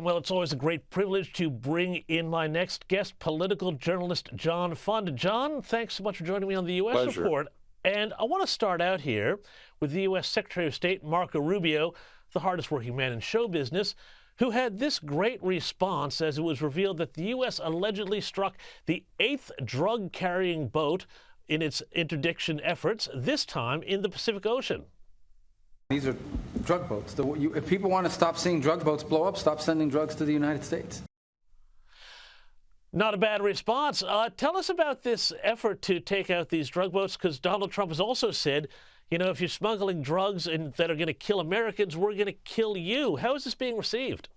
Well, it's always a great privilege to bring in my next guest, political journalist John Fund. John, thanks so much for joining me on the U.S. Pleasure. Report. And I want to start out here with the U.S. Secretary of State, Marco Rubio, the hardest working man in show business, who had this great response as it was revealed that the U.S. allegedly struck the 8th drug-carrying boat in its interdiction efforts, this time in the Pacific Ocean. These are drug boats. If people want to stop seeing drug boats blow up, stop sending drugs to the United States. Not a bad response. Tell us about this effort to take out these drug boats, because Donald Trump has also said, you know, if you're smuggling drugs and that are going to kill Americans, we're going to kill you. How is this being received?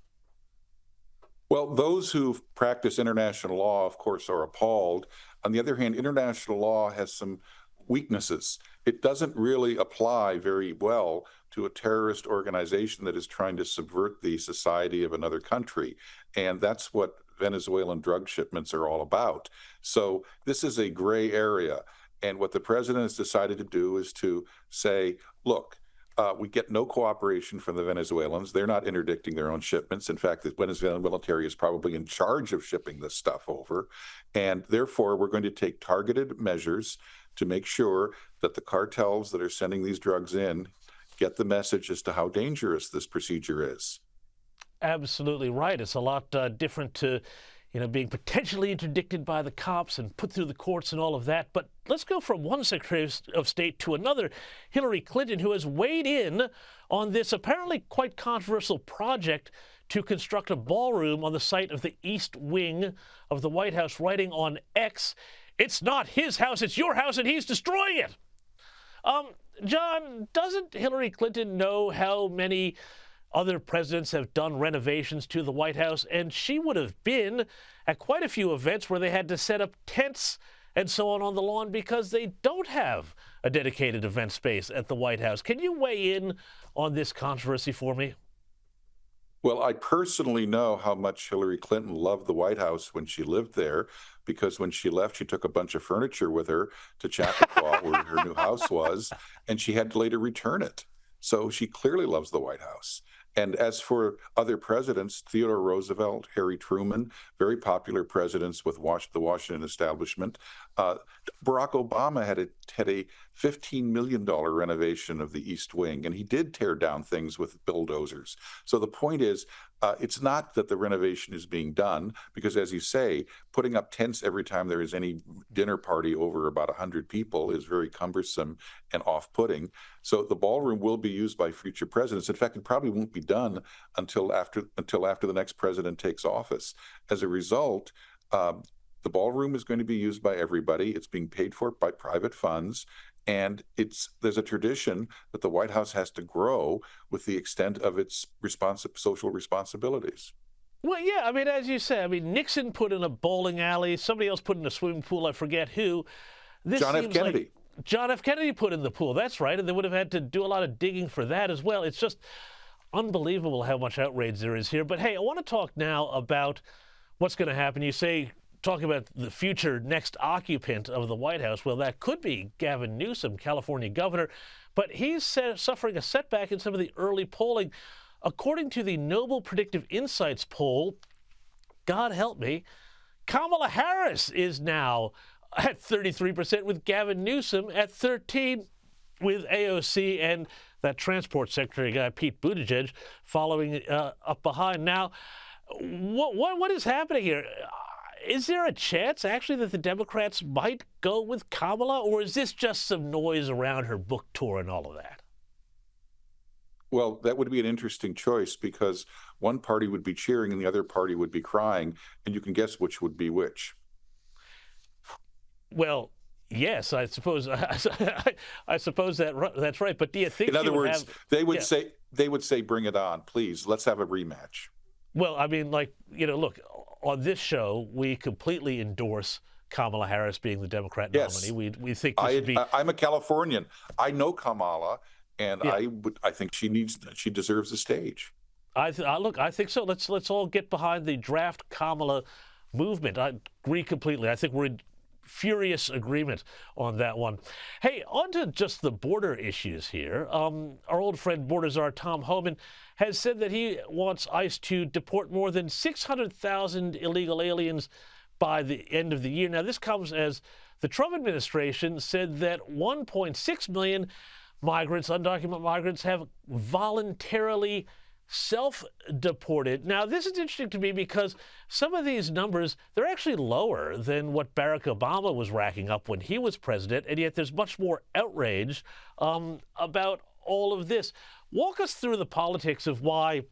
Well, those who practice international law, of course, are appalled. On the other hand, international law has some weaknesses. It doesn't really apply very well to a terrorist organization that is trying to subvert the society of another country. And that's what Venezuelan drug shipments are all about. So this is a gray area. And what the president has decided to do is to say, look, we get no cooperation from the Venezuelans. They're not interdicting their own shipments. In fact, the Venezuelan military is probably in charge of shipping this stuff over. And therefore, we're going to take targeted measures to make sure that the cartels that are sending these drugs in get the message as to how dangerous this procedure is. Absolutely right. It's a lot different to, you know, being potentially interdicted by the cops and put through the courts and all of that. But let's go from one Secretary of State to another, Hillary Clinton, who has weighed in on this apparently quite controversial project to construct a ballroom on the site of the East Wing of the White House, writing on X, "It's not his house, it's your house, and he's destroying it." John, doesn't Hillary Clinton know how many other presidents have done renovations to the White House? And she would have been at quite a few events where they had to set up tents and so on the lawn because they don't have a dedicated event space at the White House. Can you weigh in on this controversy for me? Well, I personally know how much Hillary Clinton loved the White House when she lived there, because when she left, she took a bunch of furniture with her to Chappaqua, where her new house was, and she had to later return it. So she clearly loves the White House. And as for other presidents, Theodore Roosevelt, Harry Truman, very popular presidents with the Washington establishment. Barack Obama had a $15 million renovation of the East Wing, and he did tear down things with bulldozers. So the point is, it's not that the renovation is being done, because as you say, putting up tents every time there is any dinner party over about 100 people is very cumbersome and off-putting. So the ballroom will be used by future presidents. In fact, it probably won't be done until after the next president takes office. As a result, the ballroom is going to be used by everybody. It's being paid for by private funds. And there's a tradition that the White House has to grow with the extent of its social responsibilities. Well, yeah, I mean, as you say, I mean, Nixon put in a bowling alley. Somebody else put in a swimming pool. I forget who. John F. Kennedy. Like John F. Kennedy put in the pool. That's right. And they would have had to do a lot of digging for that as well. It's just unbelievable how much outrage there is here. But hey, I want to talk now about what's going to happen. You say, talking about the future next occupant of the White House, well, that could be Gavin Newsom, California governor, but he's suffering a setback in some of the early polling. According to the Noble Predictive Insights poll, God help me, Kamala Harris is now at 33% with Gavin Newsom at 13%, with AOC and that transport secretary guy, Pete Buttigieg, following up behind. Now, what is happening here? Is there a chance, actually, that the Democrats might go with Kamala, or is this just some noise around her book tour and all of that? Well, that would be an interesting choice, because one party would be cheering and the other party would be crying, and you can guess which would be which. Well, yes, I suppose. I suppose that's right. But do you think? In other words, they would say, "Bring it on, please. Let's have a rematch." Well, I mean, like, you know, look, on this show, we completely endorse Kamala Harris being the Democrat nominee. We think this should be. I'm a Californian. I know Kamala, and yeah. I think she deserves the stage. Look, I think so. Let's all get behind the draft Kamala movement. I agree completely. I think we're furious agreement on that one. Hey, on to just the border issues here. Our old friend border czar Tom Homan has said that he wants ICE to deport more than 600,000 illegal aliens by the end of the year. Now, this comes as the Trump administration said that 1.6 million migrants, undocumented migrants, have voluntarily self-deported. Now, this is interesting to me because some of these numbers, they're actually lower than what Barack Obama was racking up when he was president, and yet there's much more outrage about all of this. Walk us through the politics of why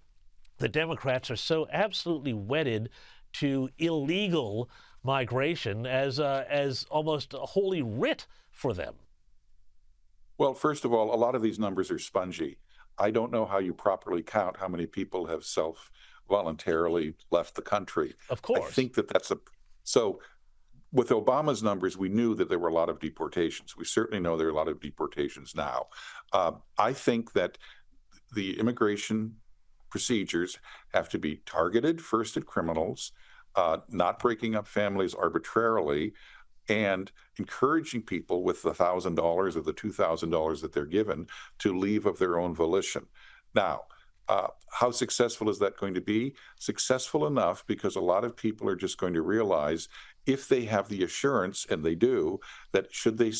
the Democrats are so absolutely wedded to illegal migration as almost a holy writ for them. Well, first of all, a lot of these numbers are spongy. I don't know how you properly count how many people have voluntarily left the country. Of course. I think that's so with Obama's numbers, we knew that there were a lot of deportations. We certainly know there are a lot of deportations now. I think that the immigration procedures have to be targeted first at criminals, not breaking up families arbitrarily, and encouraging people with the $1,000 or the $2,000 that they're given to leave of their own volition. Now, how successful is that going to be? Successful enough because a lot of people are just going to realize if they have the assurance, and they do, that should they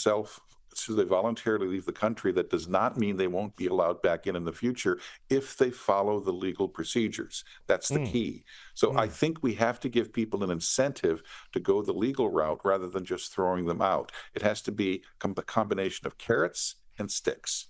voluntarily leave the country, that does not mean they won't be allowed back in the future if they follow the legal procedures. That's the key. So I think we have to give people an incentive to go the legal route rather than just throwing them out. It has to be a combination of carrots and sticks.